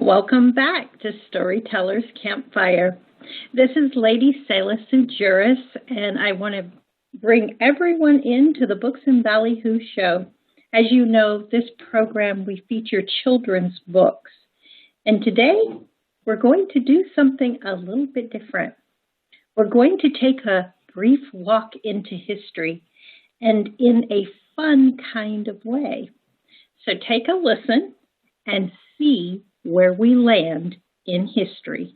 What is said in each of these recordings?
Welcome back to Storytellers Campfire. This is Lady Selah Juris, and I want to bring everyone into the Books and Ballyhoo show. As you know, this program, we feature children's books. And today, we're going to do something a little bit different. We're going to take a brief walk into history, and in a fun kind of way. So take a listen and see where we land in history.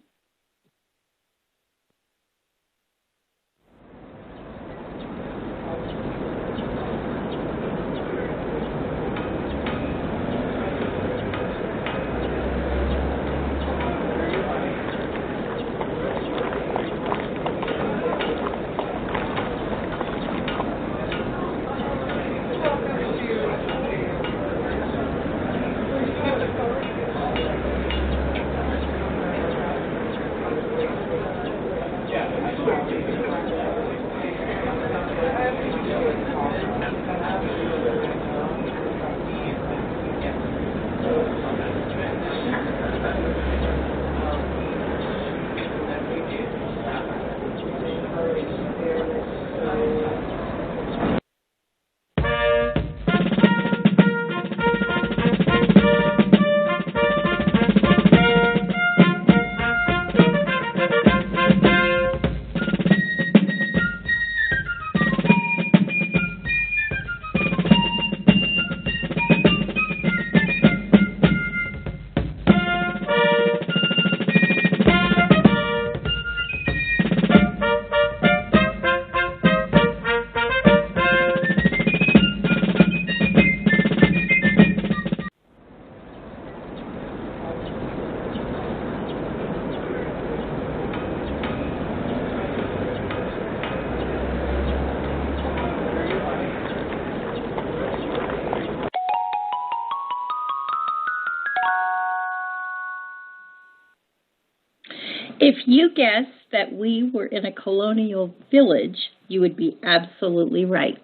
If you guessed that we were in a colonial village, you would be absolutely right.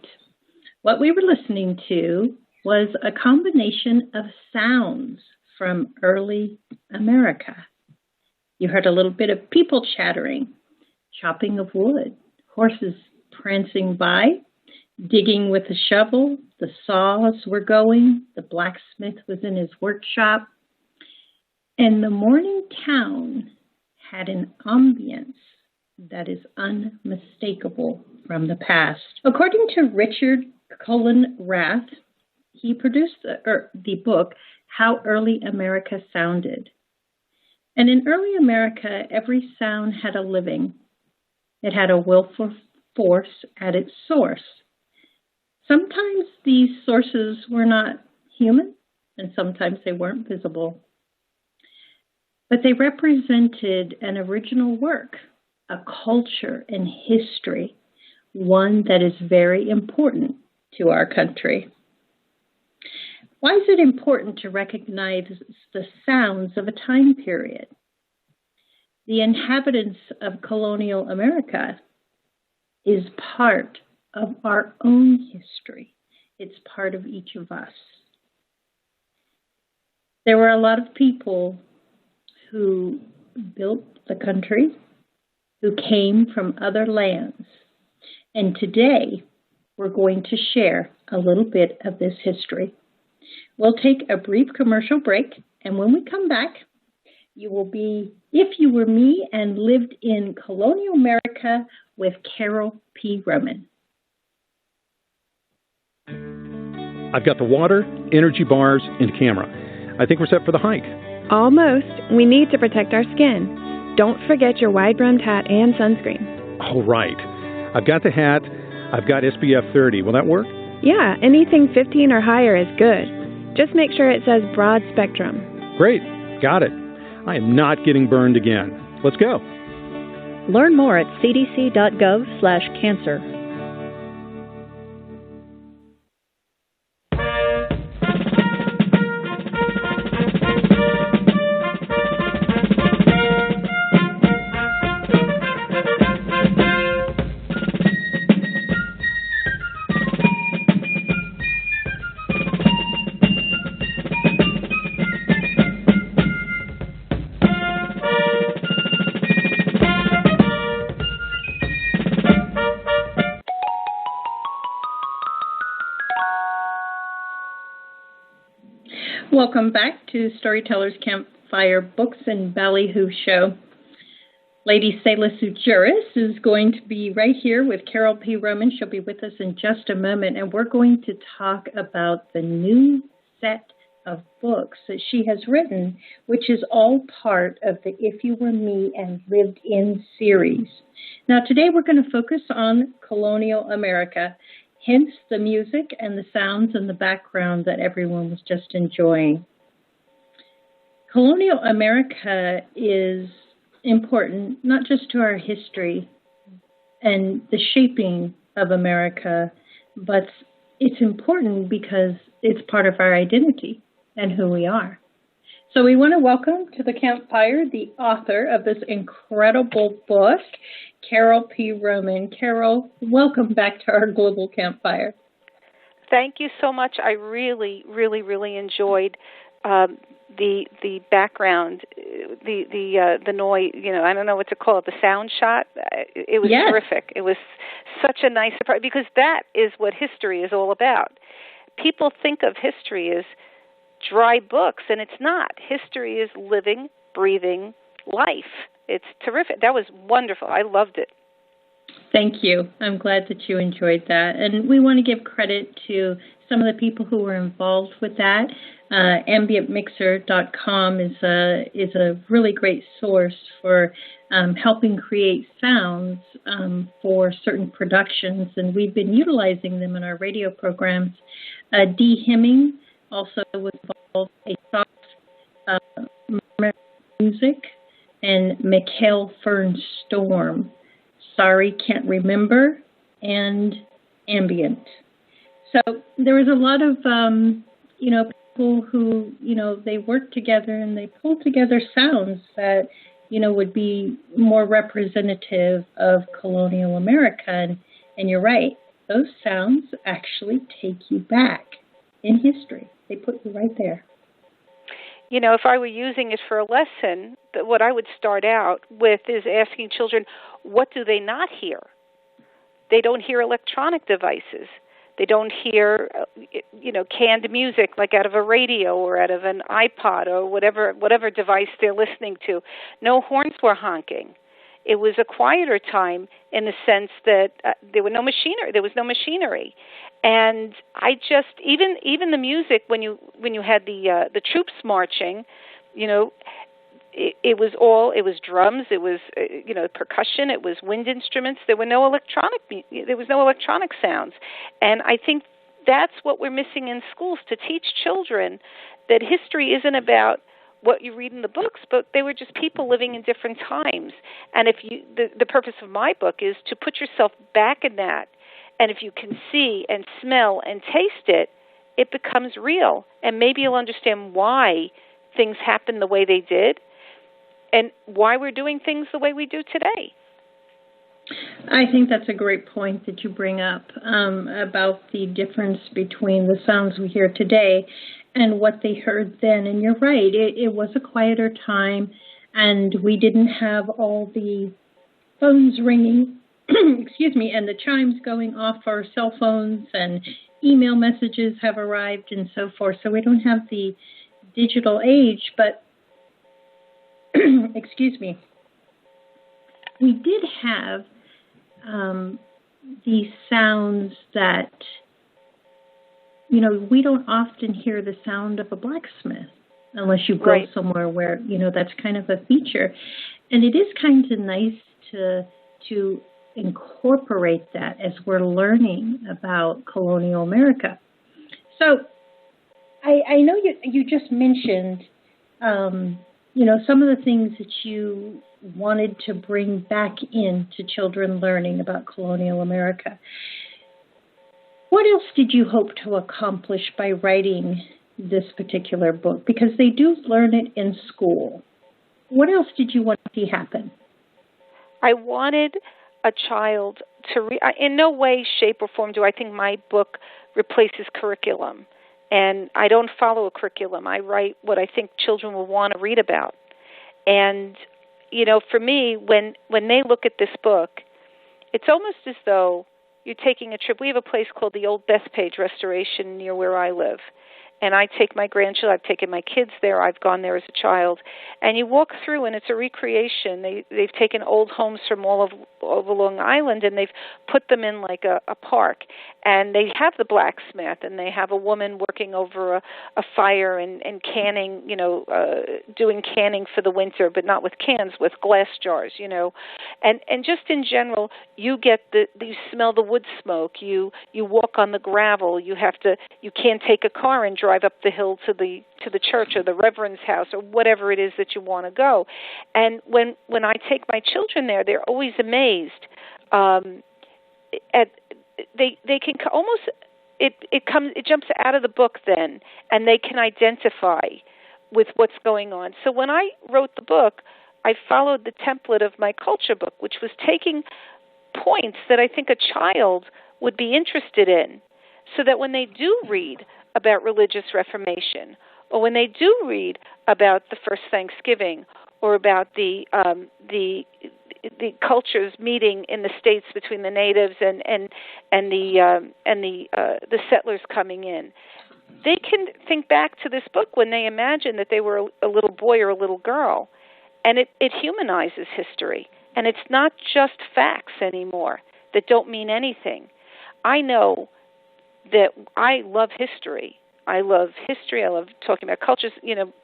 What we were listening to was a combination of sounds from early America. You heard a little bit of people chattering, chopping of wood, horses prancing by, digging with a shovel, the saws were going, the blacksmith was in his workshop, and the morning town had an ambience that is unmistakable from the past. According to Richard Cullen Rath, he produced the book, How Early America Sounded. And in early America, every sound had a living. It had a willful force at its source. Sometimes these sources were not human, and sometimes they weren't visible. But they represented an original work, a culture and history, one that is very important to our country. Why is it important to recognize the sounds of a time period? The inhabitants of colonial America is part of our own history. It's part of each of us. There were a lot of people who built the country, who came from other lands. And today, we're going to share a little bit of this history. We'll take a brief commercial break, and when we come back, you will be If You Were Me and Lived in Colonial America with Carol P. Roman. I've got the water, energy bars, and camera. I think we're set for the hike. Almost. We need to protect our skin. Don't forget your wide-brimmed hat and sunscreen. All right. I've got the hat. I've got SPF 30. Will that work? Yeah, anything 15 or higher is good. Just make sure it says broad spectrum. Great. Got it. I am not getting burned again. Let's go. Learn more at cdc.gov/cancer. Welcome back to Storytellers Campfire Books and Ballyhoo Show. Lady Selah is going to be right here with Carol P. Roman. She'll be with us in just a moment, and we're going to talk about the new set of books that she has written, which is all part of the If You Were Me and Lived In series. Now, today we're going to focus on Colonial America, hence the music and the sounds in the background that everyone was just enjoying. Colonial America is important not just to our history and the shaping of America, but it's important because it's part of our identity and who we are. So we want to welcome to the campfire the author of this incredible book, Carol P. Roman. Carol, welcome back to our global campfire. Thank you so much. I really, really, really enjoyed the background, the noise. You know, I don't know what to call it. The sound shot. It was terrific. It was such a nice surprise because that is what history is all about. People think of history as dry books, and it's not. History is living, breathing life. It's terrific. That was wonderful. I loved it. Thank you. I'm glad that you enjoyed that. And we want to give credit to some of the people who were involved with that. AmbientMixer.com is a really great source for helping create sounds for certain productions, and we've been utilizing them in our radio programs. Dee Hemming also was involved in a soft music, and Mikhail Fern Storm, Sorry Can't Remember, and Ambient. So there was a lot of, people who, they worked together and they pulled together sounds that, would be more representative of colonial America. And you're right, those sounds actually take you back in history. They put you right there. If I were using it for a lesson, what I would start out with is asking children, what do they not hear? They don't hear electronic devices. They don't hear, canned music like out of a radio or out of an iPod or whatever device they're listening to. No horns were honking. It was a quieter time in the sense that there was no machinery. And I just even the music when you had the troops marching, it was drums, it was percussion, it was wind instruments. There was no electronic sounds, and I think that's what we're missing in schools, to teach children that history isn't about what you read in the books, but they were just people living in different times. And the purpose of my book is to put yourself back in that. And if you can see and smell and taste it, it becomes real. And maybe you'll understand why things happen the way they did and why we're doing things the way we do today. I think that's a great point that you bring up about the difference between the sounds we hear today and what they heard then. And you're right, it was a quieter time, and we didn't have all the phones ringing, and the chimes going off our cell phones, and email messages have arrived and so forth. So we don't have the digital age, but, we did have these sounds that, we don't often hear the sound of a blacksmith unless you go somewhere where, that's kind of a feature. And it is kind of nice to incorporate that as we're learning about colonial America. So I know you just mentioned, some of the things that you wanted to bring back into children learning about colonial America. What else did you hope to accomplish by writing this particular book? Because they do learn it in school. What else did you want to see happen? I wanted a child to read. In no way, shape, or form do I think my book replaces curriculum. And I don't follow a curriculum. I write what I think children will want to read about. And, for me, when they look at this book, it's almost as though you're taking a trip. We have a place called the Old Bethpage Restoration near where I live. And I take my grandchildren, I've taken my kids there, I've gone there as a child. And you walk through and it's a recreation. They've taken old homes from all over Long Island and they've put them in like a park. And they have the blacksmith and they have a woman working over a fire and canning, doing canning for the winter, but not with cans, with glass jars, And just in general, you get you smell the wood smoke, you walk on the gravel, you can't take a car and drive up the hill to the church or the reverend's house or whatever it is that you want to go. And when I take my children there, they're always amazed. They can almost it jumps out of the book then, and they can identify with what's going on. So when I wrote the book, I followed the template of my culture book, which was taking points that I think a child would be interested in, so that when they do read about religious reformation, or when they do read about the first Thanksgiving, or about the cultures meeting in the states between the natives and the settlers coming in, they can think back to this book when they imagine that they were a little boy or a little girl, and it humanizes history, and it's not just facts anymore that don't mean anything. I know that I love history. I love history. I love talking about cultures,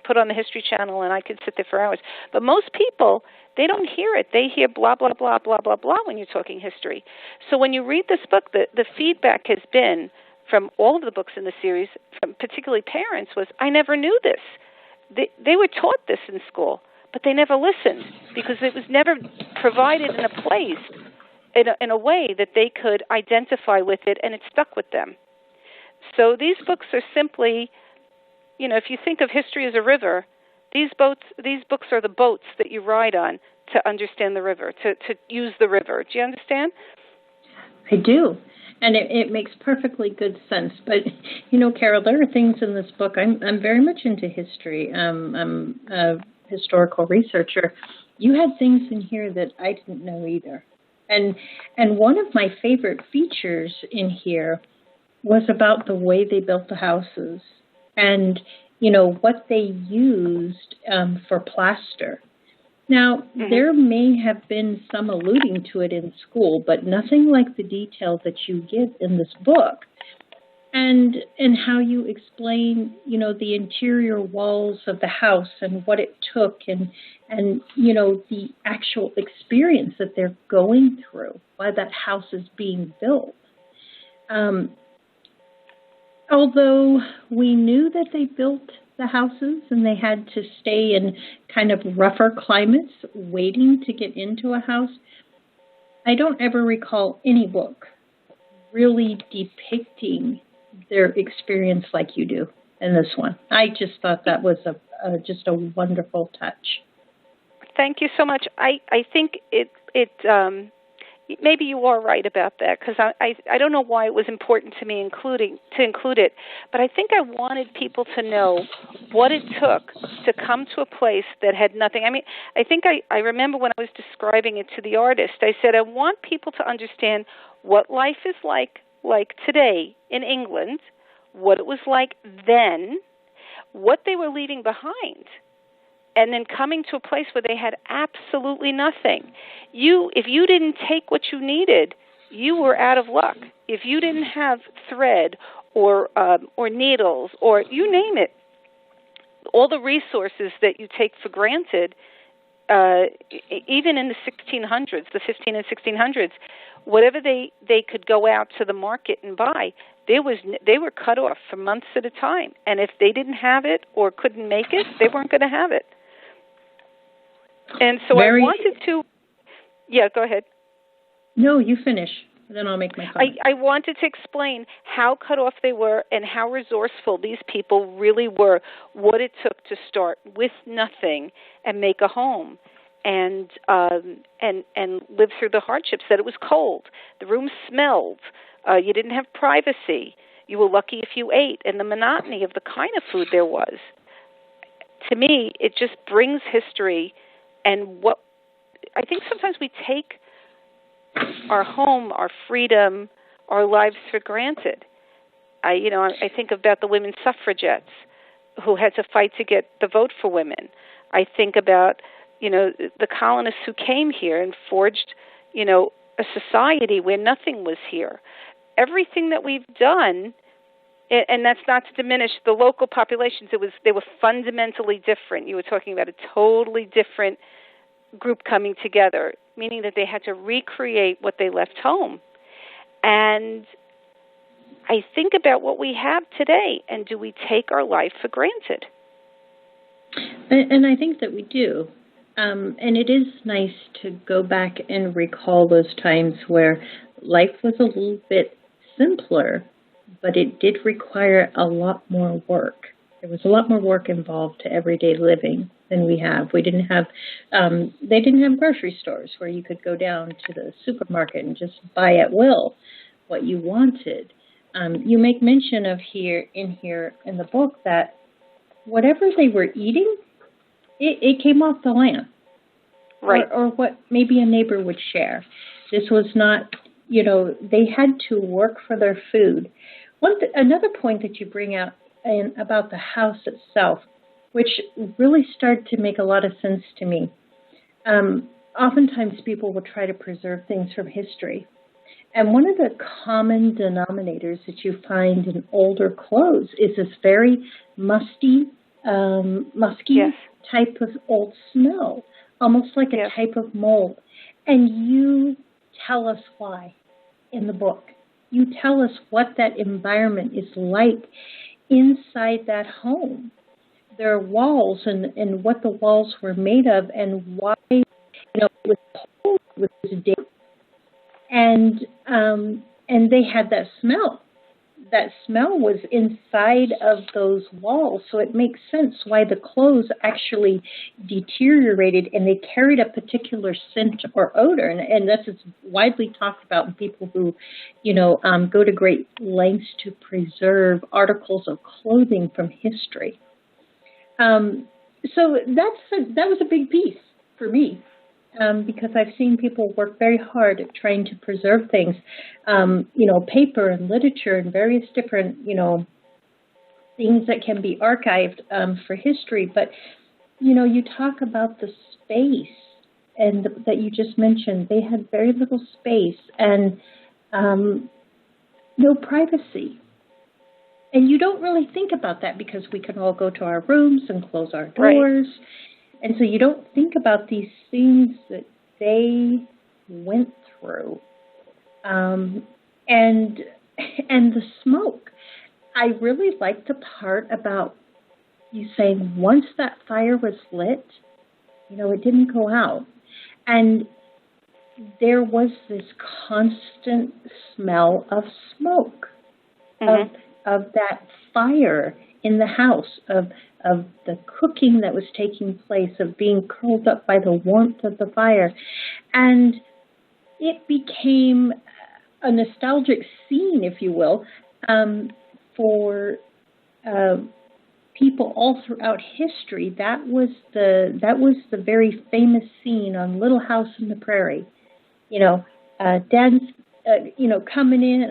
put on the History Channel and I could sit there for hours. But most people, they don't hear it. They hear blah, blah, blah, blah, blah, blah when you're talking history. So when you read this book, the feedback has been from all of the books in the series, from particularly parents, was, I never knew this. They were taught this in school, but they never listened because it was never provided in a place, in a way that they could identify with it, and it stuck with them. So these books are simply, if you think of history as a river, these books are the boats that you ride on to understand the river, to use the river. Do you understand? I do. And it makes perfectly good sense. But, Carol, there are things in this book. I'm very much into history. I'm a historical researcher. You had things in here that I didn't know either. And one of my favorite features in here was about the way they built the houses and, what they used for plaster. Now, there may have been some alluding to it in school, but nothing like the detail that you give in this book. And how you explain, the interior walls of the house and what it took and the actual experience that they're going through while that house is being built. Although we knew that they built the houses and they had to stay in kind of rougher climates waiting to get into a house, I don't ever recall any book really depicting their experience like you do in this one. I just thought that was just a wonderful touch. Thank you so much. I think it maybe you are right about that, because I don't know why it was important to me to include it, but I think I wanted people to know what it took to come to a place that had nothing. I mean, I think I remember when I was describing it to the artist, I said, I want people to understand what life is like today in England, what it was like then, what they were leaving behind, and then coming to a place where they had absolutely nothing. If you didn't take what you needed, you were out of luck. If you didn't have thread or needles or you name it, all the resources that you take for granted, even in the 1600s, the 15 and 1600s, whatever they could go out to the market and buy, they were cut off for months at a time. And if they didn't have it or couldn't make it, they weren't going to have it. And so I wanted to... Yeah, go ahead. No, you finish. Then I'll make my comment. I wanted to explain how cut off they were and how resourceful these people really were, what it took to start with nothing and make a home and live through the hardships, that it was cold. The room smelled. You didn't have privacy. You were lucky if you ate, and the monotony of the kind of food there was. To me, it just brings history and what I think sometimes we take our home, our freedom, our lives for granted. I think about the women suffragettes who had to fight to get the vote for women. I think about, the colonists who came here and forged, a society where nothing was here. Everything that we've done, and that's not to diminish the local populations, they were fundamentally different. You were talking about a totally different group coming together, meaning that they had to recreate what they left home. And I think about what we have today, and do we take our life for granted? And I think that we do. And it is nice to go back and recall those times where life was a little bit simpler, but it did require a lot more work. There was a lot more work involved to everyday living than we have. We didn't have, they didn't have grocery stores where you could go down to the supermarket and just buy at will what you wanted. You make mention of in the book that whatever they were eating, it came off the land. Right. Or what maybe a neighbor would share. This was not, they had to work for their food. Another point that you bring out about the house itself, which really started to make a lot of sense to me. Oftentimes people will try to preserve things from history. And one of the common denominators that you find in older clothes is this very musky yes. type of old smell, almost like yes. a type of mold. And you tell us why in the book. You tell us what that environment is like inside that home. There are walls and what the walls were made of and why, it was cold, it was damp. And they had that smell. That smell was inside of those walls, so it makes sense why the clothes actually deteriorated and they carried a particular scent or odor. And this is widely talked about in people who, go to great lengths to preserve articles of clothing from history. So that was a big piece for me. Because I've seen people work very hard at trying to preserve things, paper and literature and various different, things that can be archived for history. But, you talk about the space and that you just mentioned. They had very little space and no privacy. And you don't really think about that because we can all go to our rooms and close our doors. Right. And so you don't think about these things that they went through. And the smoke. I really like the part about you saying once that fire was lit, it didn't go out. And there was this constant smell of smoke, mm-hmm. of that fire in the house, of the cooking that was taking place, of being curled up by the warmth of the fire. And it became a nostalgic scene, if you will, for people all throughout history. That was the very famous scene on Little House on the Prairie. Dad's, coming in,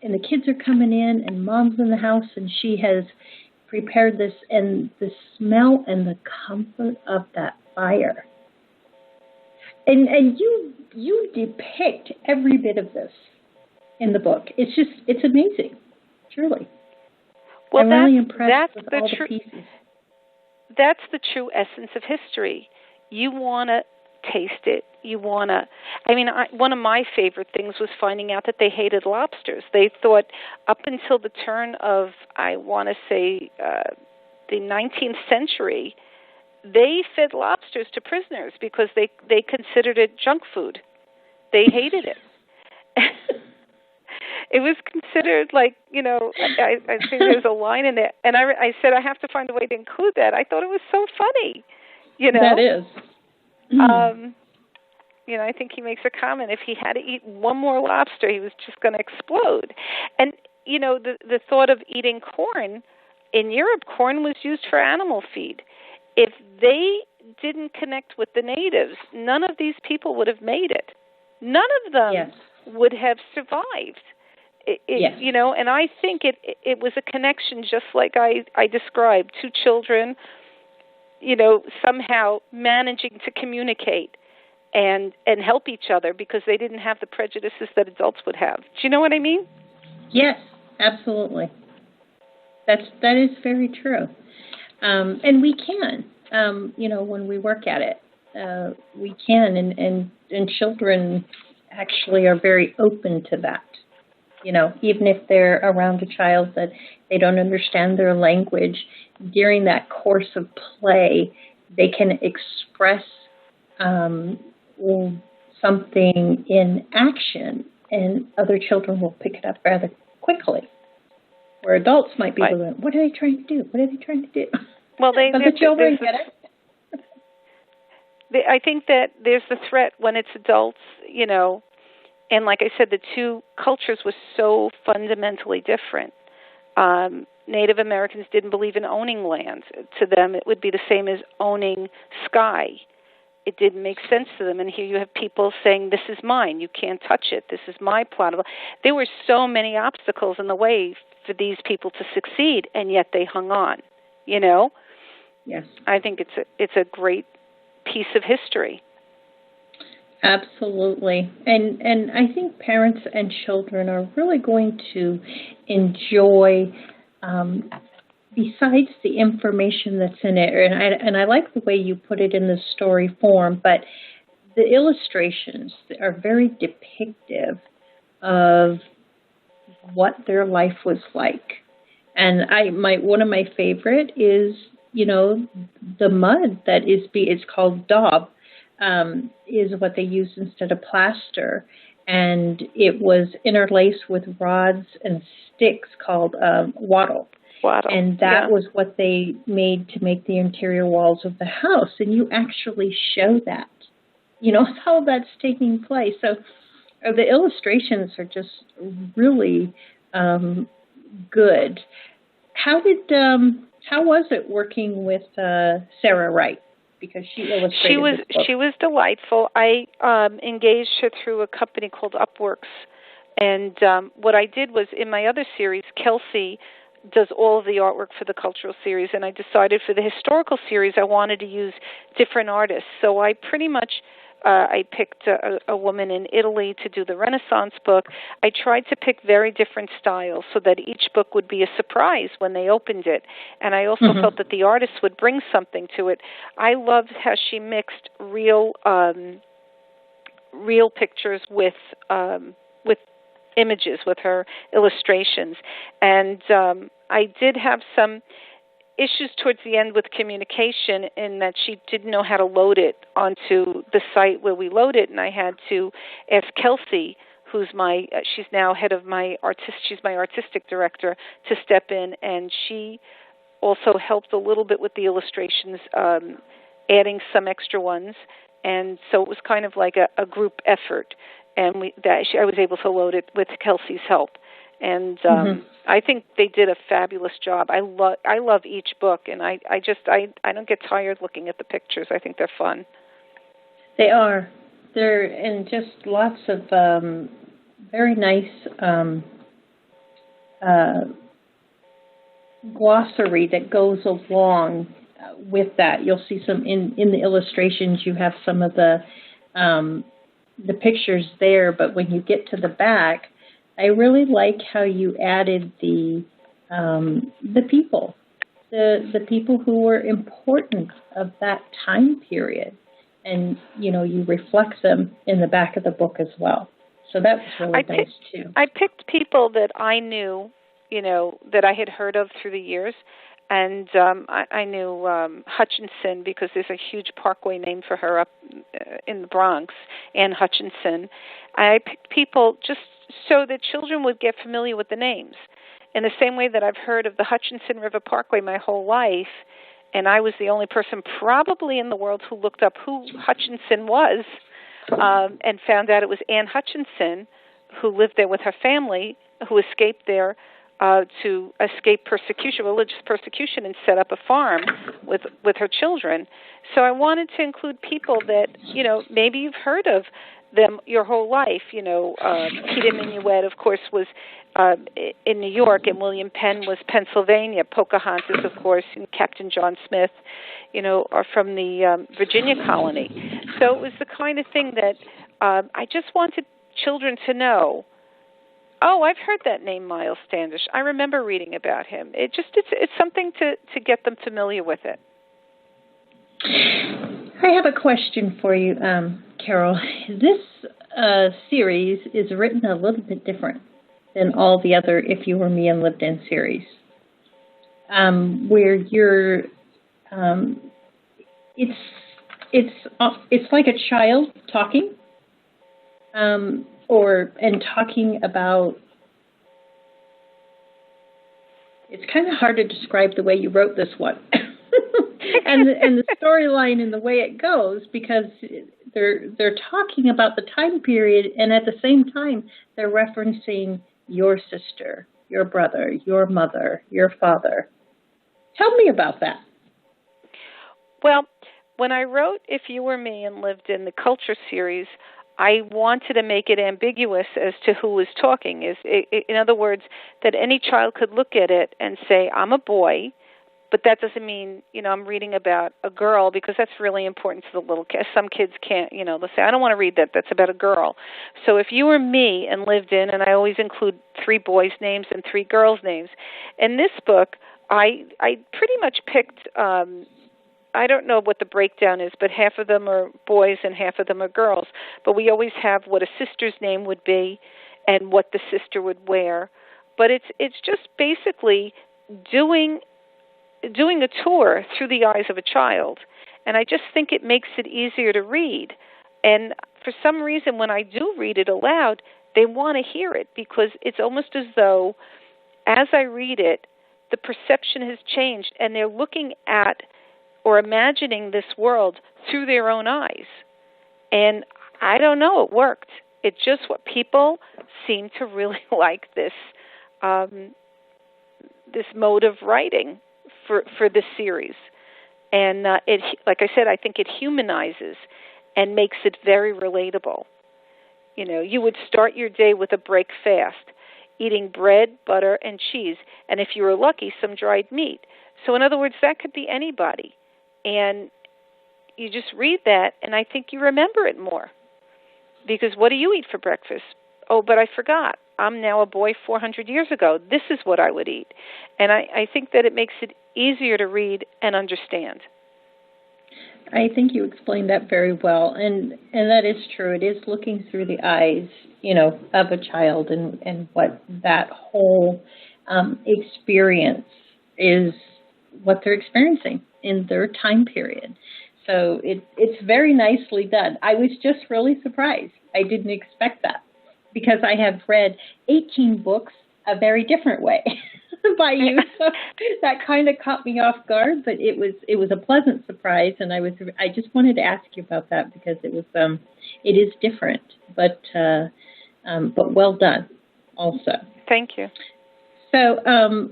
and the kids are coming in, and Mom's in the house, and she has prepared this, and the smell and the comfort of that fire. And you depict every bit of this in the book. It's amazing, truly. Well, I'm really impressed with all the pieces. That's the true essence of history. You want to taste it. You want to, one of my favorite things was finding out that they hated lobsters. They thought up until the turn of, I want to say, the 19th century, they fed lobsters to prisoners because they considered it junk food. They hated it. It was considered like, I think there's a line in there. And I said, I have to find a way to include that. I thought it was so funny, That is. I think he makes a comment. If he had to eat one more lobster, he was just going to explode. And, the thought of eating corn, in Europe, corn was used for animal feed. If they didn't connect with the natives, none of these people would have made it. None of them would have survived. And I think it was a connection just like I described, two children, somehow managing to communicate and help each other because they didn't have the prejudices that adults would have. Do you know what I mean? Yes, absolutely. That is very true. And we can, when we work at it, we can, and children actually are very open to that. Even if they're around a child that they don't understand their language, during that course of play, they can express something in action, and other children will pick it up rather quickly. Where adults might be going, what are they trying to do? What are they trying to do? Well, but the children get it. I think that there's the threat when it's adults, and like I said, the two cultures were so fundamentally different. Native Americans didn't believe in owning land. To them, it would be the same as owning sky. It didn't make sense to them. And here you have people saying, this is mine. You can't touch it. This is my plot. There were so many obstacles in the way for these people to succeed, and yet they hung on, Yes. I think it's a great piece of history. Absolutely. And I think parents and children are really going to enjoy, besides the information that's in it, and I like the way you put it in the story form, but the illustrations are very depictive of what their life was like. And one of my favorite is, the mud that it's called daub, is what they use instead of plaster. And it was interlaced with rods and sticks called wattle. And that was what they made to make the interior walls of the house. And you actually show that, how that's taking place. So the illustrations are just really good. How was it working with Sarah Wright? Because she illustrated this book. She was delightful. I engaged her through a company called Upworks. And what I did was, in my other series, Kelsey does all of the artwork for the cultural series, and I decided for the historical series I wanted to use different artists. So I pretty much I picked a woman in Italy to do the Renaissance book. I tried to pick very different styles so that each book would be a surprise when they opened it. And I also felt that the artists would bring something to it. I loved how she mixed real pictures with images, with her illustrations. And I did have some issues towards the end with communication in that she didn't know how to load it onto the site where we load it, and I had to ask Kelsey, who's she's now head of she's my artistic director, to step in, and she also helped a little bit with the illustrations, adding some extra ones, and so it was kind of like a group effort, and I was able to load it with Kelsey's help. And I think they did a fabulous job. I love each book, and I don't get tired looking at the pictures. I think they're fun. They are. They're and just lots of very nice glossary that goes along with that. You'll see some in the illustrations. You have some of the pictures there, but when you get to the back, I really like how you added the people, the people who were important of that time period. and you reflect them in the back of the book as well. So that was really nice too. I picked people that I knew, that I had heard of through the years. And I knew Hutchinson because there's a huge parkway named for her up in the Bronx, Anne Hutchinson. I picked people just so that children would get familiar with the names. In the same way that I've heard of the Hutchinson River Parkway my whole life, and I was the only person probably in the world who looked up who Hutchinson was and found out it was Anne Hutchinson, who lived there with her family, who escaped there to escape persecution, religious persecution, and set up a farm with her children. So I wanted to include people that, maybe you've heard of them your whole life. Peter Minuet, of course, was in New York, and William Penn was Pennsylvania. Pocahontas, of course, and Captain John Smith, are from the Virginia colony. So it was the kind of thing that I just wanted children to know. Oh, I've heard that name, Miles Standish. I remember reading about him. It's something to get them familiar with it. I have a question for you, Carol. This series is written a little bit different than all the other If You Were Me and Lived In series, where you're, it's like a child talking. And talking about, it's kind of hard to describe the way you wrote this one, and the storyline and the way it goes, because they're talking about the time period, and at the same time they're referencing your sister, your brother, your mother, your father. Tell me about that. Well, when I wrote If You Were Me and Lived In the Culture series, I wanted to make it ambiguous as to who was talking. In other words, that any child could look at it and say, I'm a boy, but that doesn't mean, I'm reading about a girl, because that's really important to the little kids. Some kids can't, they'll say, I don't want to read that. That's about a girl. So If You Were Me and Lived In, and I always include 3 boys' names and 3 girls' names. In this book, I pretty much picked, I don't know what the breakdown is, but half of them are boys and half of them are girls. But we always have what a sister's name would be and what the sister would wear. But it's just basically doing a tour through the eyes of a child. And I just think it makes it easier to read. And for some reason, when I do read it aloud, they want to hear it, because it's almost as though, as I read it, the perception has changed, and they're looking at or imagining this world through their own eyes. And I don't know, it worked. It's just what people seem to really like this mode of writing for this series. And it, like I said, I think it humanizes and makes it very relatable. You would start your day with a break fast, eating bread, butter, and cheese, and if you were lucky, some dried meat. So in other words, that could be anybody. And you just read that, and I think you remember it more. Because what do you eat for breakfast? Oh, but I forgot. I'm now a boy 400 years ago. This is what I would eat. And I think that it makes it easier to read and understand. I think you explained that very well. And that is true. It is looking through the eyes, of a child, and what that whole experience is, what they're experiencing in their time period. So it's very nicely done. I was just really surprised. I didn't expect that, because I have read 18 books a very different way by you. So that kind of caught me off guard, but it was a pleasant surprise, and I just wanted to ask you about that, because it is different, but well done also. Thank you. So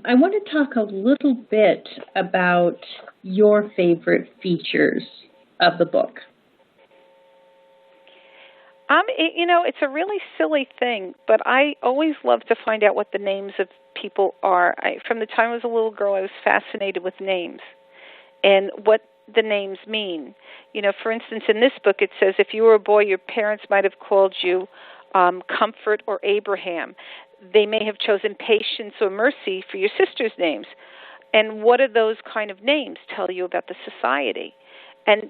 I want to talk a little bit about your favorite features of the book. It's a really silly thing, but I always love to find out what the names of people are. From the time I was a little girl, I was fascinated with names and what the names mean. For instance, in this book, it says, if you were a boy, your parents might have called you Comfort or Abraham. They may have chosen Patience or Mercy for your sisters' names. And what do those kind of names tell you about the society? And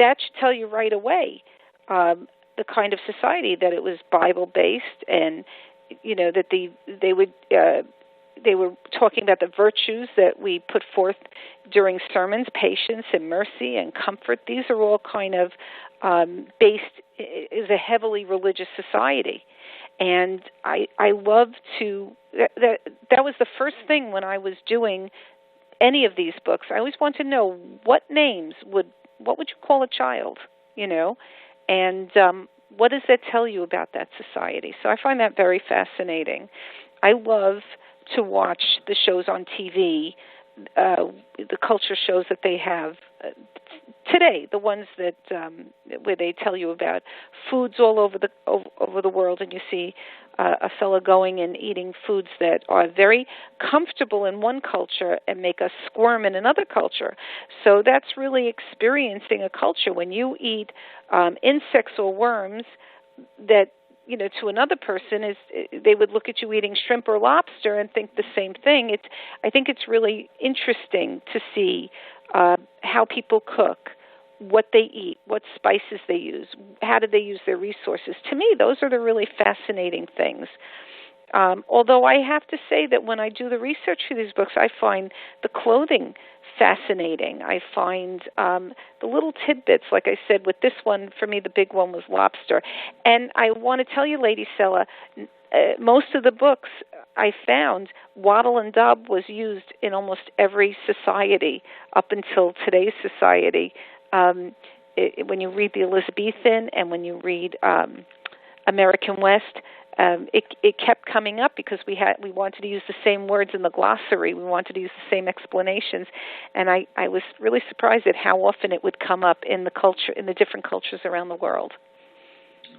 that should tell you right away the kind of society that it was Bible-based, and that they were talking about the virtues that we put forth during sermons: patience and mercy and comfort. These are all kind of based is a heavily religious society. And I love to, that was the first thing when I was doing any of these books. I always want to know what would you call a child, and what does that tell you about that society? So I find that very fascinating. I love to watch the shows on TV, the culture shows that they have today, the ones that where they tell you about foods all over the world, and you see a fellow going and eating foods that are very comfortable in one culture and make us squirm in another culture. So that's really experiencing a culture. When you eat insects or worms that to another person they would look at you eating shrimp or lobster and think the same thing. I think it's really interesting to see how people cook, what they eat, what spices they use, how do they use their resources. To me, those are the really fascinating things. Although I have to say that when I do the research for these books, I find the clothing fascinating. I find the little tidbits, like I said, with this one, for me, the big one was lobster. And I want to tell you, Lady Selah, most of the books I found, wattle and daub was used in almost every society up until today's society. When you read the Elizabethan and when you read American West, it kept coming up because we wanted to use the same words in the glossary. We wanted to use the same explanations, and I was really surprised at how often it would come up in the different cultures around the world.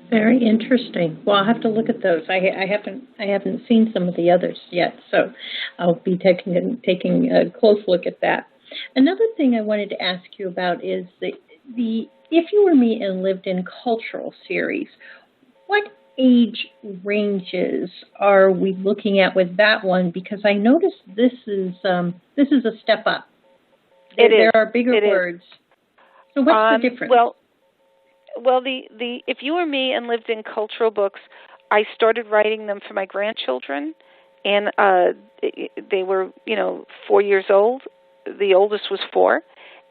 Very interesting. Well, I'll have to look at those. I haven't seen some of the others yet, so I'll be taking a close look at that. Another thing I wanted to ask you about is the If You Were Me and Lived in Cultural series. What age ranges are we looking at with that one? Because I noticed this is a step up. There are bigger words. So what's the difference? Well, the If You Were Me and Lived in Cultural books, I started writing them for my grandchildren, and they were 4 years old. The oldest was 4.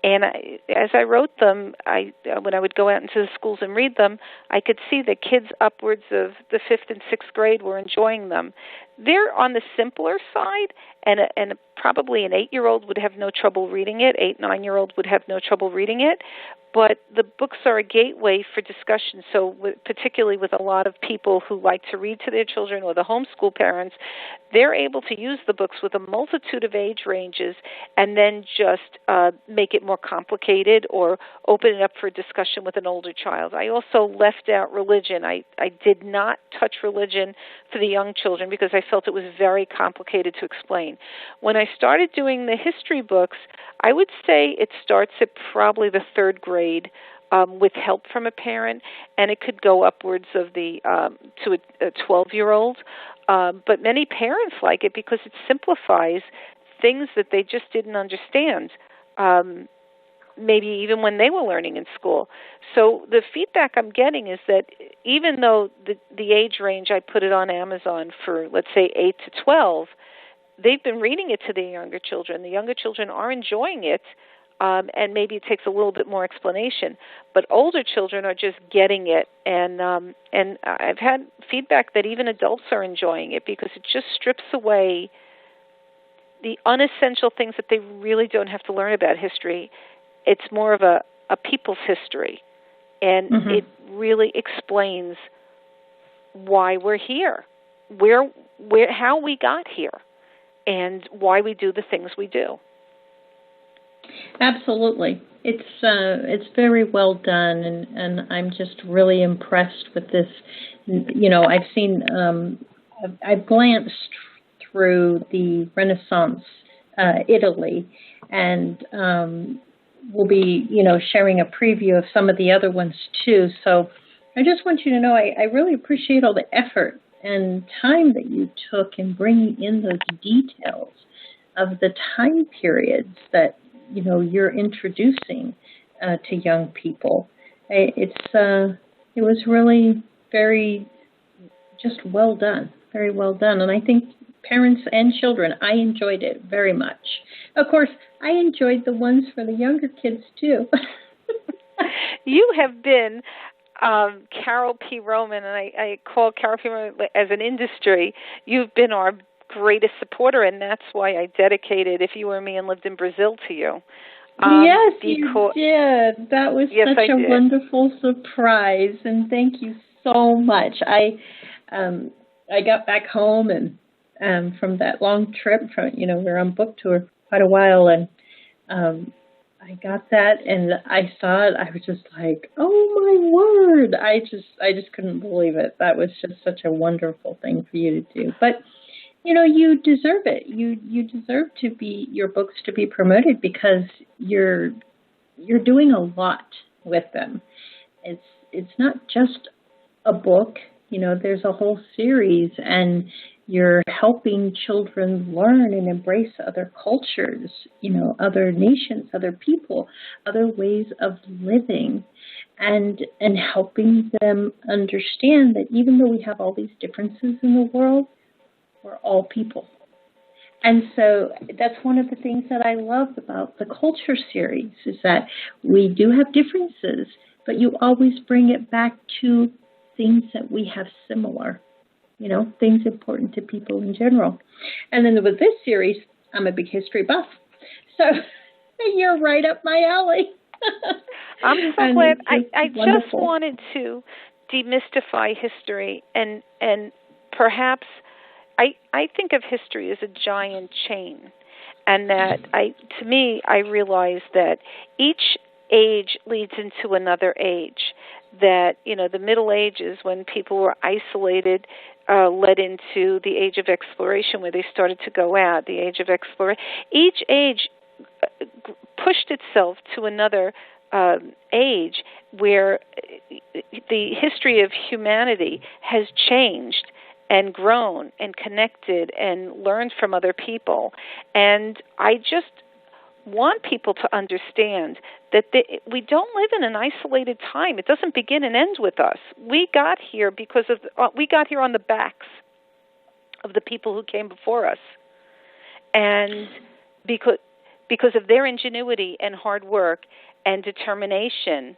And as I wrote them, when I would go out into the schools and read them, I could see that kids upwards of the 5th and 6th grade were enjoying them. They're on the simpler side, and probably an 8-year-old would have no trouble reading it. 8, 9-year-old would have no trouble reading it. But the books are a gateway for discussion. So particularly with a lot of people who like to read to their children or the homeschool parents, they're able to use the books with a multitude of age ranges and then just make it more complicated or open it up for discussion with an older child. I also left out religion. I did not touch religion for the young children because I felt it was very complicated to explain. When I started doing the history books, I would say it starts at probably the 3rd grade with help from a parent, and it could go upwards of to a 12-year-old. But many parents like it because it simplifies things that they just didn't understand, maybe even when they were learning in school. So the feedback I'm getting is that even though the age range, I put it on Amazon for, let's say, 8 to 12, they've been reading it to the younger children. The younger children are enjoying it, and maybe it takes a little bit more explanation. But older children are just getting it, and I've had feedback that even adults are enjoying it because it just strips away the unessential things that they really don't have to learn about history. It's more of a people's history, and it really explains why we're here, how we got here, and why we do the things we do. Absolutely. It's very well done, and I'm just really impressed with this. I've glanced through the Renaissance Italy, and we'll be, sharing a preview of some of the other ones too. So I just want you to know I really appreciate all the effort and time that you took in bringing in those details of the time periods that you're introducing. to young people. It was really very just well done, very well done. And I think parents and children, I enjoyed it very much. Of course, I enjoyed the ones for the younger kids too. You have been Carol P. Roman, and I call Carol P. Roman as an industry. You've been our greatest supporter, and that's why I dedicated If You Were Me and Lived in Brazil to you. Yes, you did. That was such a wonderful surprise, and thank you so much. I got back home and from that long trip, we were on book tour quite a while, and I got that, and I saw it. I was just like, oh my word! I just couldn't believe it. That was just such a wonderful thing for you to do. But you deserve it. You deserve your books to be promoted because you're doing a lot with them. It's not just a book. There's a whole series, and you're helping children learn and embrace other cultures, other nations, other people, other ways of living, and helping them understand that even though we have all these differences in the world, we're all people. And so that's one of the things that I love about the Culture series is that we do have differences, but you always bring it back to things that we have similar, things important to people in general. And then with this series, I'm a big history buff. So you're right up my alley. I'm so glad. I just wanted to demystify history and perhaps I think of history as a giant chain, and that to me, I realize that each age leads into another age. That, the Middle Ages, when people were isolated, led into the age of exploration, where they started to go out, the age of exploration. Each age pushed itself to another age where the history of humanity has changed and grown and connected and learned from other people. And I just want people to understand that we don't live in an isolated time. It doesn't begin and end with us. We got here we got here on the backs of the people who came before us. And because of their ingenuity and hard work and determination,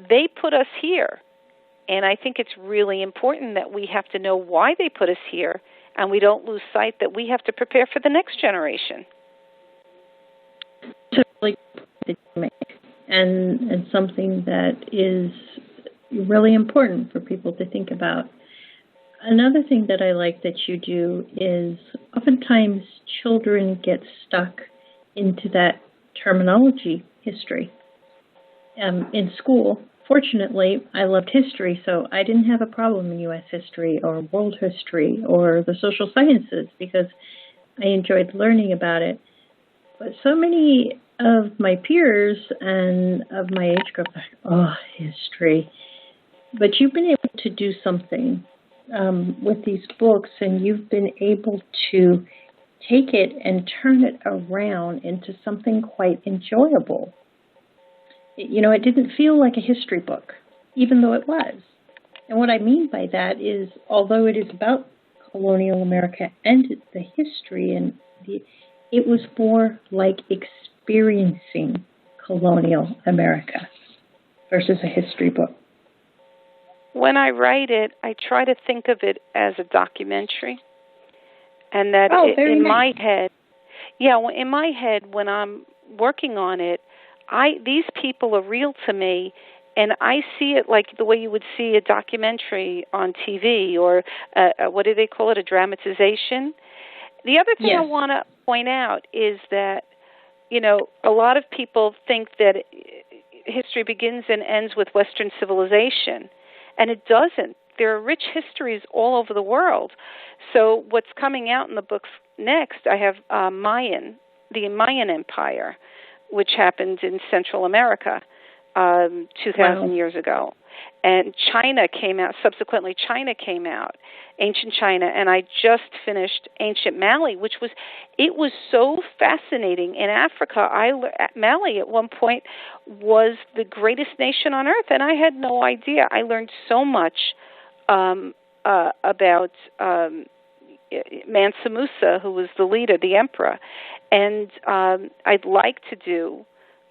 they put us here. And I think it's really important that we have to know why they put us here, and we don't lose sight that we have to prepare for the next generation. And something that is really important for people to think about. Another thing that I like that you do is oftentimes children get stuck into that terminology, history. In school, fortunately, I loved history, so I didn't have a problem in U.S. history or world history or the social sciences because I enjoyed learning about it. But so many of my peers and of my age group are like, history. But you've been able to do something with these books, and you've been able to take it and turn it around into something quite enjoyable. It didn't feel like a history book, even though it was. And what I mean by that is, although it is about colonial America and the history, it was more like experiencing colonial America versus a history book. When I write it, I try to think of it as a documentary. And that in my head, when I'm working on it, these people are real to me, and I see it like the way you would see a documentary on TV or what do they call it, a dramatization. The other thing I want to point out is that, a lot of people think that history begins and ends with Western civilization, and it doesn't. There are rich histories all over the world. So what's coming out in the books next, I have the Mayan Empire, which happened in Central America 2,000 years ago. And China came out, subsequently China came out, ancient China, and I just finished ancient Mali, it was so fascinating. In Africa, Mali at one point was the greatest nation on earth, and I had no idea. I learned so much about Mansa Musa, who was the leader, the emperor. And I'd like to do,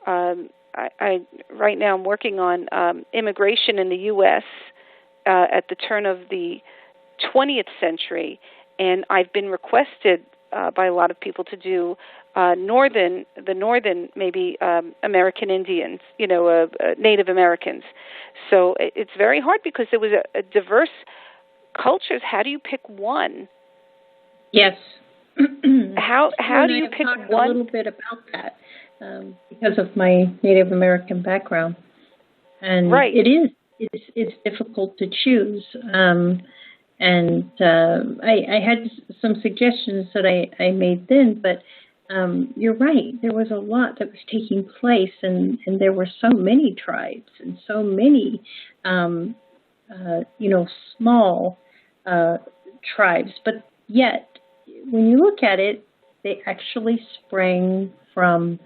right now I'm working on immigration in the U.S. At the turn of the 20th century, and I've been requested by a lot of people to do the northern maybe American Indians, Native Americans. So it's very hard because there was a diverse cultures. How do you pick one? Yes. How do you pick one? A little bit about that because of my Native American background, and right. It's difficult to choose. And I had some suggestions that I made then, but you're right. There was a lot that was taking place, and there were so many tribes and so many, small tribes. But yet, when you look at it, they actually sprang from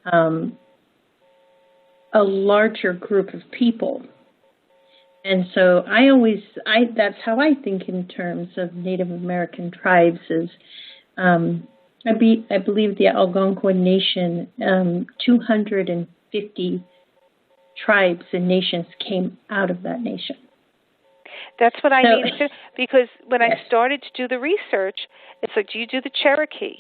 a larger group of people. And so that's how I think in terms of Native American tribes is, I believe the Algonquin Nation, 250 tribes and nations came out of that nation. That's what I needed to, because when I started to do the research, it's like, do you do the Cherokee?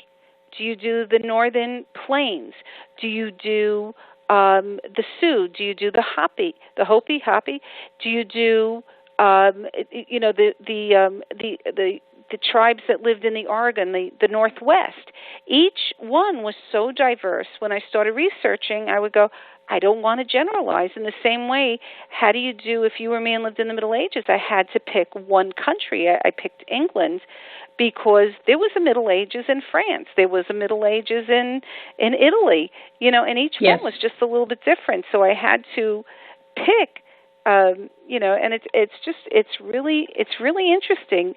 Do you do the Northern Plains? Do you do the Sioux? Do you do the Hopi? Do you do the tribes that lived in the Oregon, the Northwest? Each one was so diverse. When I started researching, I would go, I don't want to generalize. In the same way, how do you do if you were me and lived in the Middle Ages? I had to pick one country. I picked England because there was a Middle Ages in France. There was a Middle Ages in Italy, and each one was just a little bit different. So I had to pick, and it's really interesting.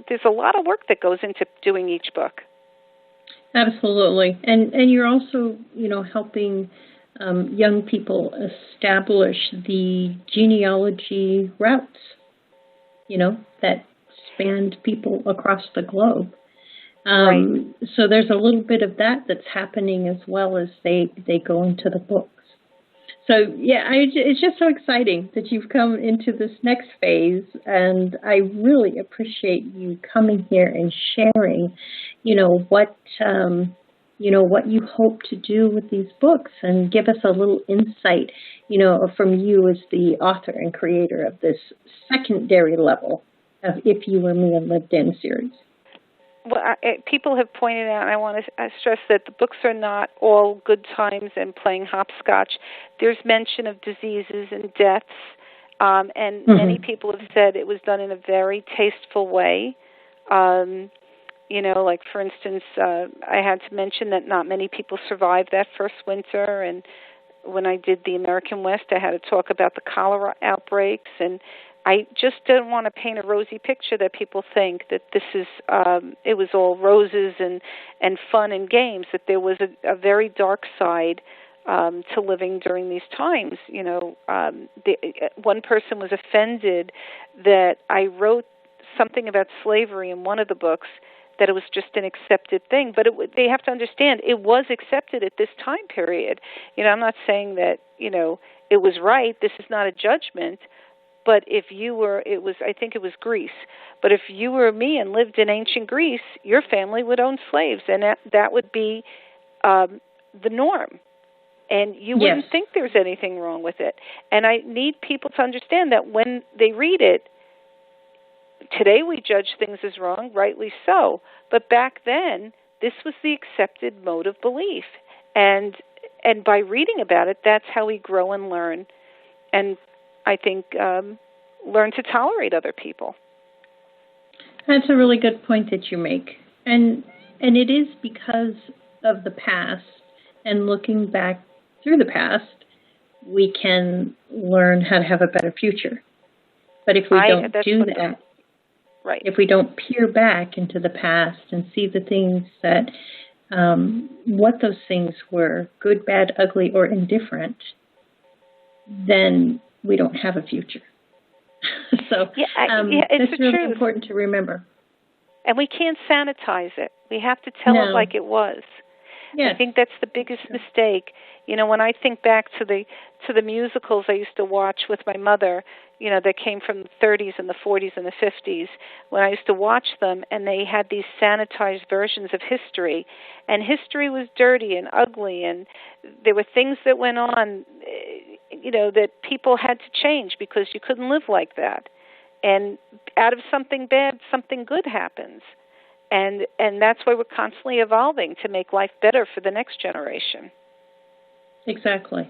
There's a lot of work that goes into doing each book. Absolutely, and you're also helping young people establish the genealogy routes, that spanned people across the globe. Right. So there's a little bit of that's happening as well as they go into the books. So, it's just so exciting that you've come into this next phase, and I really appreciate you coming here and sharing, what you hope to do with these books, and give us a little insight, from you as the author and creator of this secondary level of If You Were Me and Lived In series. Well, people have pointed out, and I want to stress that the books are not all good times and playing hopscotch. There's mention of diseases and deaths, and many people have said it was done in a very tasteful way. Like, for instance, I had to mention that not many people survived that first winter, and when I did the American West, I had to talk about the cholera outbreaks, and I just didn't want to paint a rosy picture that people think that this is, it was all roses and fun and games, that there was a very dark side to living during these times. One person was offended that I wrote something about slavery in one of the books, that it was just an accepted thing. But they have to understand, it was accepted at this time period. I'm not saying that, it was right. This is not a judgment. But if you were, I think it was Greece. But if you were me and lived in ancient Greece, your family would own slaves, and that would be the norm. And you wouldn't think there's anything wrong with it. And I need people to understand that when they read it, today we judge things as wrong, rightly so. But back then, this was the accepted mode of belief. And by reading about it, that's how we grow and learn. And I think learn to tolerate other people. That's a really good point that you make. And it is because of the past and looking back through the past we can learn how to have a better future. But if we don't do that, right. If we don't peer back into the past and see the things that, what those things were, good, bad, ugly, or indifferent, then we don't have a future. So that's really important to remember. And we can't sanitize it. We have to tell it like it was. Yes. I think that's the biggest mistake. You know, when I think back to the musicals I used to watch with my mother, you know, that came from the 30s and the 40s and the 50s, when I used to watch them, and they had these sanitized versions of history, and history was dirty and ugly, and there were things that went on, you know, that people had to change because you couldn't live like that. And out of something bad, something good happens. And that's why we're constantly evolving to make life better for the next generation. Exactly.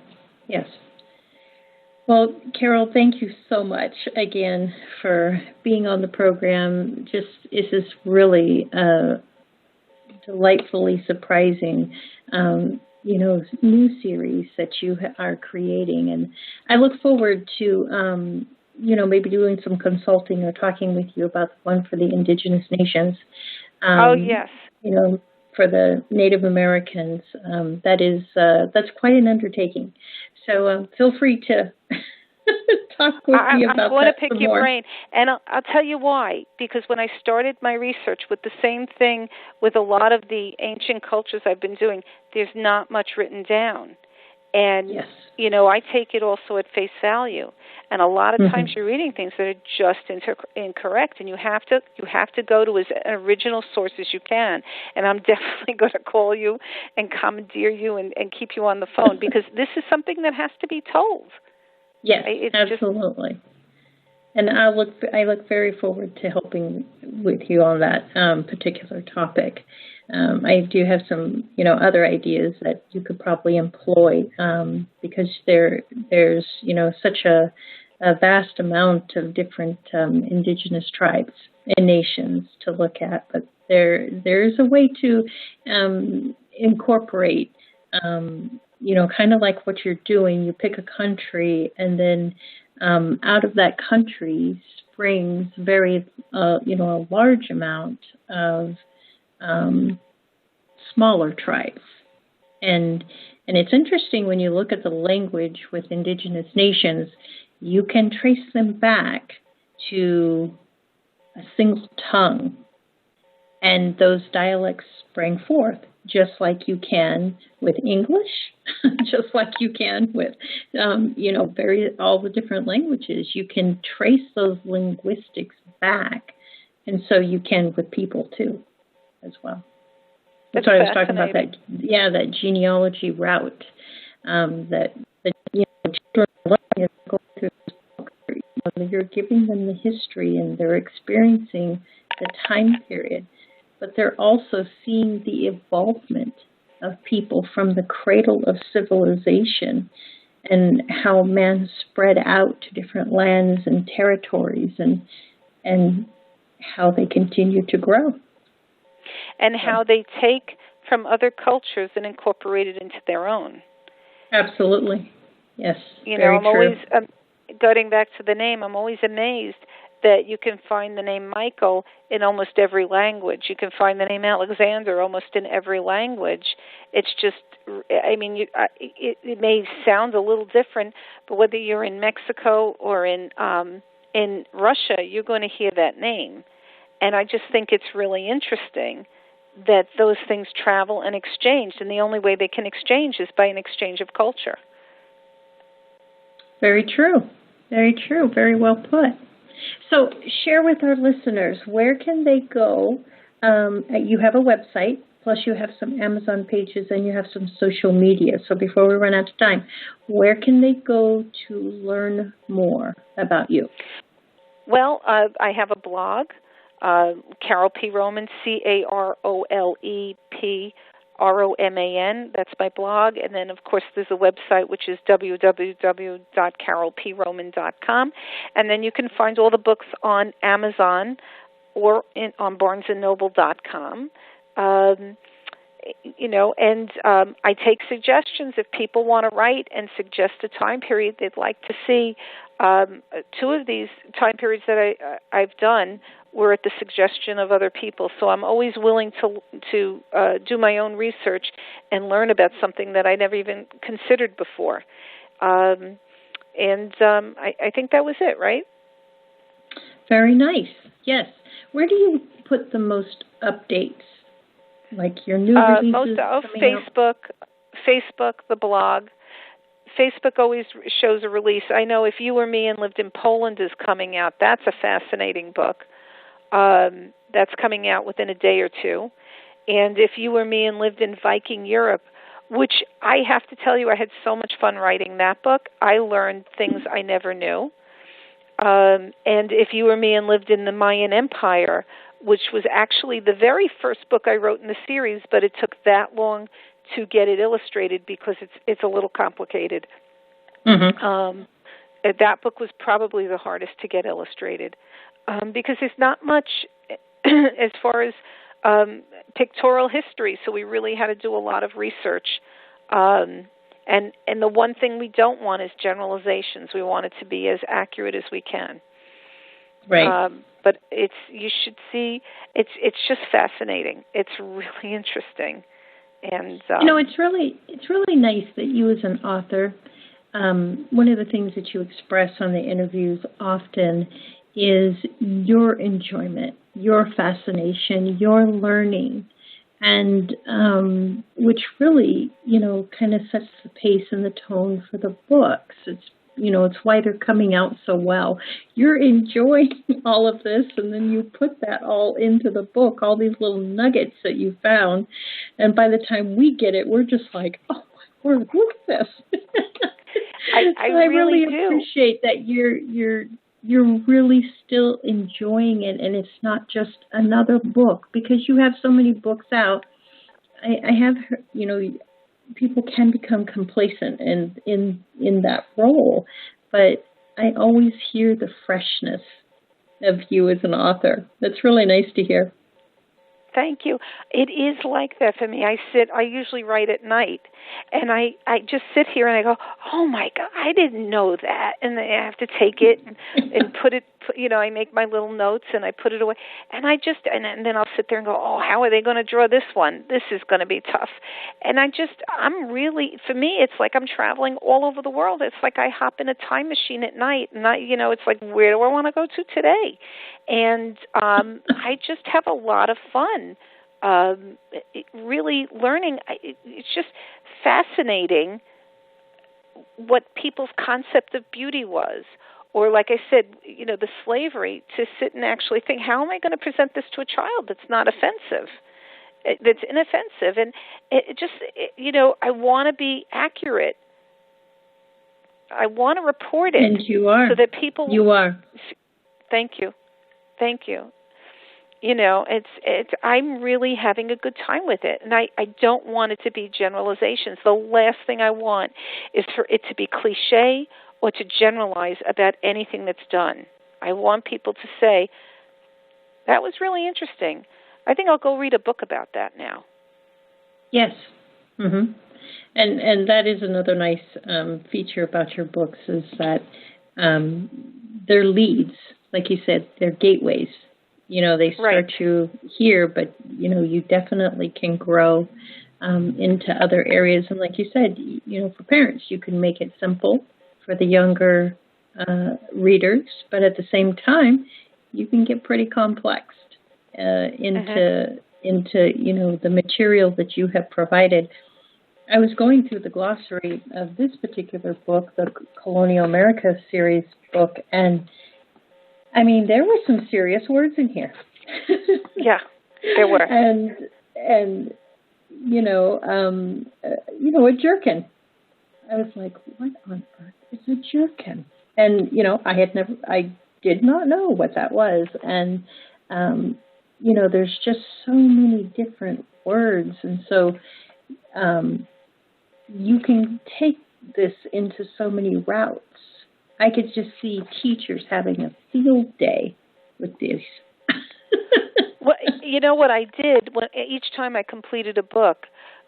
Yes. Well, Carol, thank you so much again for being on the program. This is really delightfully surprising, new series that you are creating. And I look forward to, maybe doing some consulting or talking with you about the one for the Indigenous Nations. Yes. For the Native Americans, that's quite an undertaking. So feel free to talk with me about that. I'm going to pick your brain, and I'll tell you why. Because when I started my research with the same thing with a lot of the ancient cultures I've been doing, there's not much written down. And, I take it also at face value. And a lot of times you're reading things that are just incorrect, and you have to go to as original source as you can. And I'm definitely going to call you and commandeer you and keep you on the phone, because this is something that has to be told. Yes, absolutely. And I look very forward to helping with you on that particular topic. I do have some, other ideas that you could probably employ because there's, such a vast amount of different indigenous tribes and nations to look at. But there's a way to incorporate, kind of like what you're doing. You pick a country, and then out of that country springs a large amount of smaller tribes. And it's interesting when you look at the language with indigenous nations, you can trace them back to a single tongue. And those dialects sprang forth, just like you can with English, just like you can with, all the different languages. You can trace those linguistics back. And so you can with people, too, as well. That's what I was talking about, that genealogy route that children are learning as they go through this book. You're giving them the history, and they're experiencing the time period, but they're also seeing the evolvement of people from the cradle of civilization and how man spread out to different lands and territories and how they continue to grow. And how they take from other cultures and incorporate it into their own. Absolutely. Yes, I'm always, going back to the name, I'm always amazed that you can find the name Michael in almost every language. You can find the name Alexander almost in every language. It's just, it may sound a little different, but whether you're in Mexico or in Russia, you're going to hear that name. And I just think it's really interesting that those things travel and exchange, and the only way they can exchange is by an exchange of culture. Very true. Very true. Very well put. So share with our listeners, where can they go? You have a website, plus you have some Amazon pages, and you have some social media. So before we run out of time, where can they go to learn more about you? Well, I have a blog. Carol P. Roman, CarolepRoman. That's my blog. And then, of course, there's a website, which is www.carolproman.com. And then you can find all the books on Amazon or on barnesandnoble.com. I take suggestions if people want to write and suggest a time period they'd like to see. Two of these time periods that I've done were at the suggestion of other people, so I'm always willing to do my own research and learn about something that I never even considered before. I think that was it, right? Very nice. Yes. Where do you put the most updates? Like your new releases? Most of Facebook, the blog. Facebook always shows a release. I know If You Were Me and Lived in Poland is coming out. That's a fascinating book. That's coming out within a day or two. And If You Were Me and Lived in Viking Europe, which I have to tell you, I had so much fun writing that book. I learned things I never knew. And If You Were Me and Lived in the Mayan Empire, which was actually the very first book I wrote in the series, but it took that long to get it illustrated because it's a little complicated. Mm-hmm. That book was probably the hardest to get illustrated because there's not much as far as pictorial history, so we really had to do a lot of research. And the one thing we don't want is generalizations. We want it to be as accurate as we can. Right. But you should see. It's just fascinating. It's really interesting. And it's really nice that you as an author, one of the things that you express on the interviews often is your enjoyment, your fascination, your learning, and which really, kind of sets the pace and the tone for the books. It's why they're coming out so well. You're enjoying all of this, and then you put that all into the book, all these little nuggets that you found. And by the time we get it, we're just like, oh, my word, look at this. I really do appreciate that you're really still enjoying it, and it's not just another book, because you have so many books out. I have, people can become complacent in that role, but I always hear the freshness of you as an author. That's really nice to hear. Thank you. It is like that for me. I usually write at night, and I just sit here and I go, oh my God, I didn't know that. And then I have to take it and put it, I make my little notes and I put it away. And and then I'll sit there and go, oh, how are they going to draw this one? This is going to be tough. And for me, it's like I'm traveling all over the world. It's like I hop in a time machine at night, and it's like, where do I want to go to today? And I just have a lot of fun. Really learning. It's just fascinating what people's concept of beauty was. Or like I said, the slavery, to sit and actually think, how am I going to present this to a child that's not offensive, that's inoffensive? And I want to be accurate. I want to report it. And you are. So that people... You are. Thank you. I'm really having a good time with it. And I don't want it to be generalizations. The last thing I want is for it to be cliche or to generalize about anything that's done. I want people to say, that was really interesting. I think I'll go read a book about that now. Yes. Mm-hmm. And that is another nice feature about your books, is that they're leads. Like you said, they're gateways. They start you here, but, you definitely can grow into other areas. And like you said, for parents, you can make it simple for the younger readers, but at the same time, you can get pretty complex into the material that you have provided. I was going through the glossary of this particular book, the Colonial America series book, and there were some serious words in here. Yeah, there were. And a jerkin. I was like, what on earth is a jerkin? And, I did not know what that was. And, there's just so many different words. And so you can take this into so many routes. I could just see teachers having a field day with this. Well, what I did, each time I completed a book,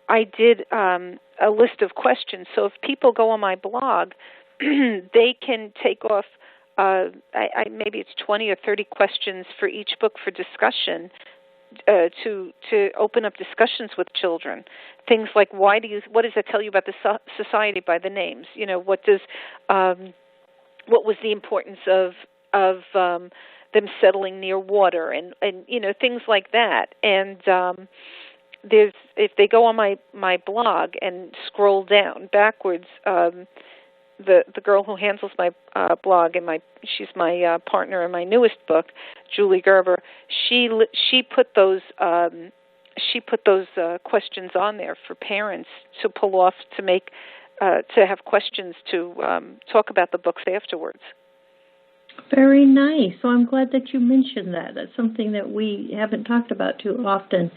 I did a list of questions. So if people go on my blog, they can take off maybe it's 20 or 30 questions for each book for discussion to open up discussions with children. Things like what does it tell you about the society by the names? What was the importance of them settling near water and things like that. And if they go on my blog and scroll down backwards, the girl who handles my blog and she's my partner in my newest book, Julie Gerber. She put those questions on there for parents to pull off to have questions to talk about the books afterwards. Very nice. So I'm glad that you mentioned that. That's something that we haven't talked about too often.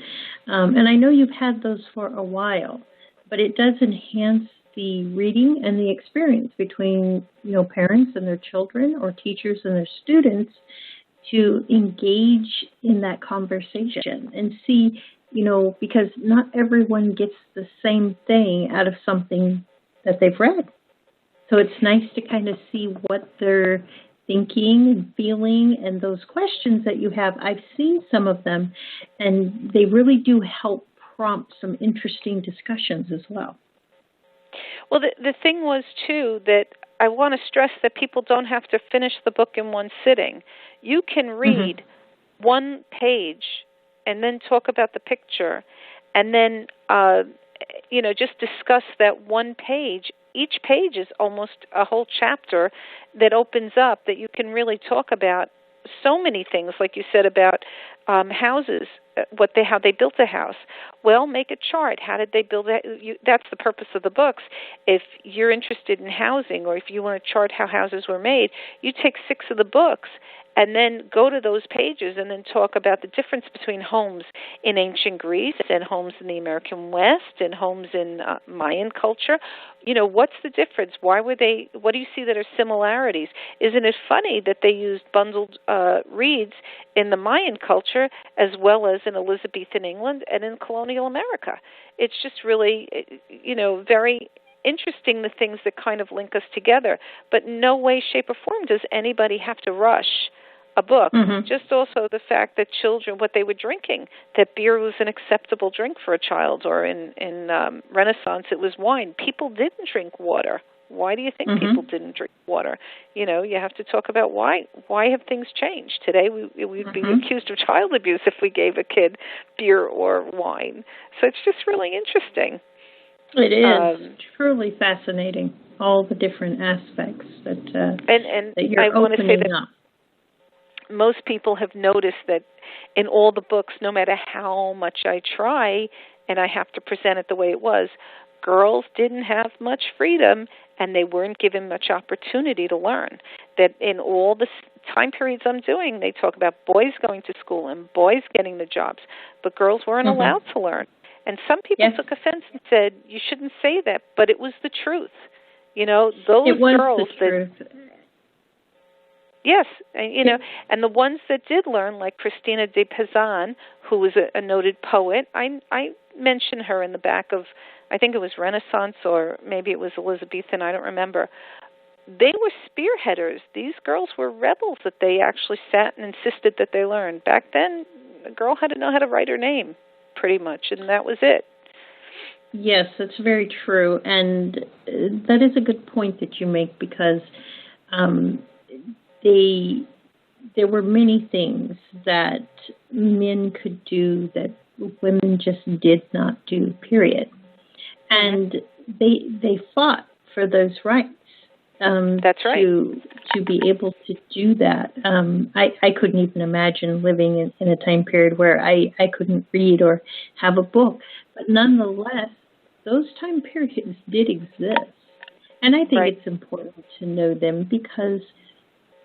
And I know you've had those for a while, but it does enhance the reading and the experience between, parents and their children or teachers and their students to engage in that conversation and see, because not everyone gets the same thing out of something that they've read. So it's nice to kind of see what they're thinking and feeling, and those questions that you have. I've seen some of them, and they really do help prompt some interesting discussions as well. Well, the thing was, too, that I want to stress that people don't have to finish the book in one sitting. You can read one page and then talk about the picture, and then, just discuss that one page. Each page is almost a whole chapter that opens up that you can really talk about so many things, like you said about houses, how they built a house. Well, make a chart. How did they build it? That's the purpose of the books. If you're interested in housing, or if you want to chart how houses were made, you take 6 of the books and then go to those pages and then talk about the difference between homes in ancient Greece and homes in the American West and homes in Mayan culture. What's the difference? What do you see that are similarities? Isn't it funny that they used bundled reeds in the Mayan culture as well as in Elizabethan England and in colonial America? It's just really, very interesting, the things that kind of link us together. But no way, shape, or form does anybody have to rush a book. Just also the fact that children, what they were drinking, that beer was an acceptable drink for a child, or in Renaissance it was wine. People didn't drink water. Why do you think people didn't drink water? You have to talk about why have things changed. Today we'd be accused of child abuse if we gave a kid beer or wine. So it's just really interesting. It is truly fascinating, all the different aspects that you're opening up. Most people have noticed that in all the books, no matter how much I try and I have to present it the way it was, girls didn't have much freedom and they weren't given much opportunity to learn. That in all the time periods I'm doing, they talk about boys going to school and boys getting the jobs, but girls weren't allowed to learn. And some people took offense and said, you shouldn't say that, but it was the truth. Those girls that... Yes, and the ones that did learn, like Christina de Pizan, who was a noted poet, I mentioned her in the back of, I think it was Renaissance or maybe it was Elizabethan, I don't remember. They were spearheaders. These girls were rebels that they actually sat and insisted that they learn. Back then, a girl had to know how to write her name, pretty much, and that was it. Yes, that's very true, and that is a good point that you make, because there were many things that men could do that women just did not do, period. And they fought for those rights. That's right. To be able to do that. I couldn't even imagine living in a time period where I couldn't read or have a book. But nonetheless, those time periods did exist. And I think it's important to know them, because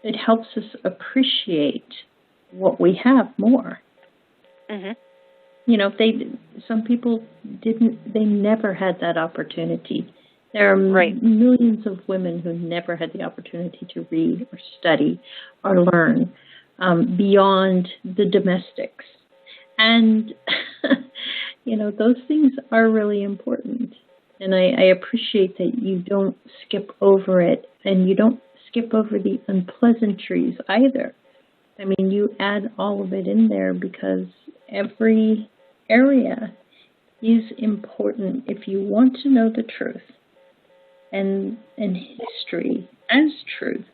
it helps us appreciate what we have more. Some people they never had that opportunity. There are millions of women who never had the opportunity to read or study or learn beyond the domestics. And, those things are really important. And I appreciate that you don't skip over it, and you don't skip over the unpleasantries either. I mean, you add all of it in there because every area is important if you want to know the truth and history as truth.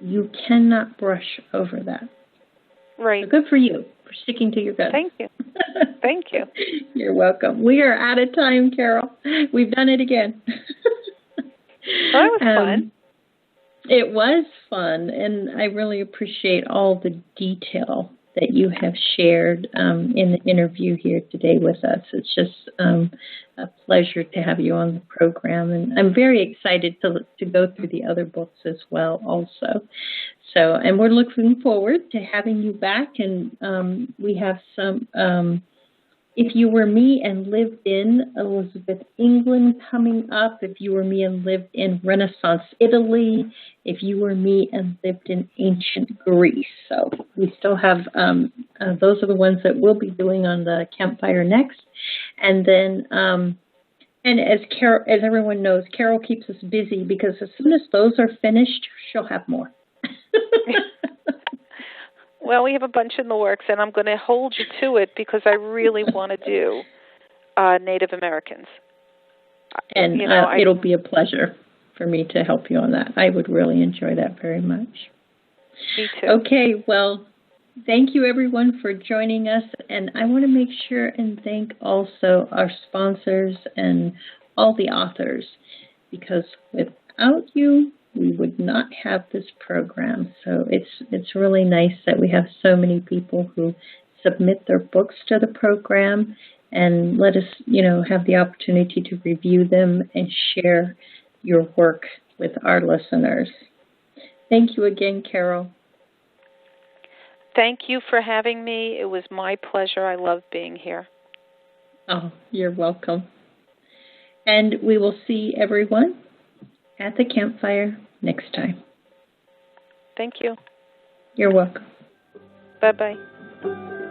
You cannot brush over that. Right. So good for you for sticking to your guns. Thank you. Thank you. You're welcome. We are out of time, Carol. We've done it again. That was fun. It was fun, and I really appreciate all the detail that you have shared in the interview here today with us. It's just a pleasure to have you on the program, and I'm very excited to go through the other books as well also. So, and we're looking forward to having you back, and we have some, If You Were Me and Lived in Elizabeth, England coming up. If You Were Me and Lived in Renaissance Italy. If You Were Me and Lived in Ancient Greece. So we still have, those are the ones that we'll be doing on the Campfire next. And then, and as everyone knows, Carol keeps us busy because as soon as those are finished, she'll have more. Well, we have a bunch in the works, and I'm going to hold you to it because I really want to do Native Americans. And it'll be a pleasure for me to help you on that. I would really enjoy that very much. Me too. Okay, well, thank you, everyone, for joining us. And I want to make sure and thank also our sponsors and all the authors, because without you, we would not have this program. So it's really nice that we have so many people who submit their books to the program and let us, have the opportunity to review them and share your work with our listeners. Thank you again, Carol. Thank you for having me. It was my pleasure. I love being here. Oh, you're welcome. And we will see everyone at the campfire next time. Thank you. You're welcome. Bye-bye.